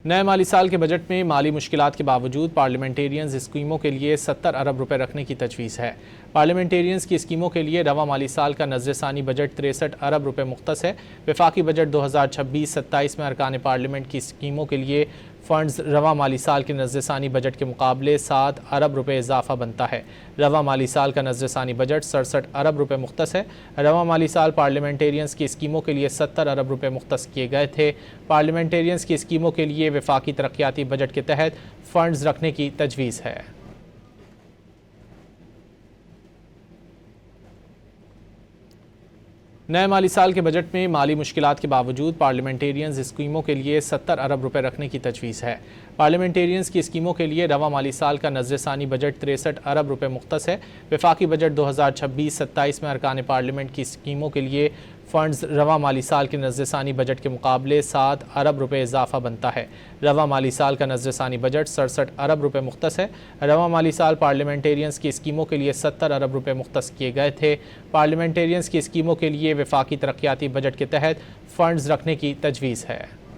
नए माली साल के बजट में माली मुश्किलात के बावजूद पार्लियामेंटेरियंस स्कीमों के लिए 70 अरब रुपए रखने की तजवीज़ है। पार्लियामेंटेरियंस की स्कीमों के लिए रवा माली साल का नज़र-ए-सानी बजट 63 अरब रुपए मुख्तस है। वफाकी बजट 2026-27 में अरकान पार्लियामेंट की स्कीमों के लिए फ़ंड्स रवा माली साल के नज़र-ए-सानी बजट के मुकाबले 7 अरब रुपए इजाफा बनता है। रवा माली साल का नज़र-ए-सानी बजट 67 अरब रुपए मुख्तस है। रवा माली साल पार्लियामेंटेरियंस की स्कीमों के लिए 70 अरब रुपए मुख्तस किए गए थे। पार्लियामेंटेरियंस की स्कीमों के लिए वफाकी तरक्याती बजट के तहत फ़ंड्स रखने की तजवीज़ है। नए माली साल के बजट में माली मुश्किलात के बावजूद पार्लियामेंटेरियंस स्कीमों के लिए 70 अरब रुपए रखने की तजवीज़ है। पार्लियामेंटेरियंस की स्कीमों के लिए रवा माली साल का नज़र-ए-सानी बजट 63 अरब रुपए मुख्तस है। वफाकी बजट 2026-27 में अरकान पार्लियामेंट की स्कीमों के लिए फ़ंड्स रवा माली साल के नज़र-ए-सानी बजट के मुकाबले 7 अरब रुपए इजाफा बनता है। रवा माली साल का नज़र-ए-सानी बजट 67 अरब रुपए मुख्तस है। रवा माली साल पार्लियामेंटेरियंस की स्कीमों के लिए 70 अरब रुपए मुख्तस किए गए थे। पार्लियामेंटेरियंस की स्कीमों के लिए वफाकी तरक्याती बजट के तहत फ़ंड्स रखने की तजवीज़ है।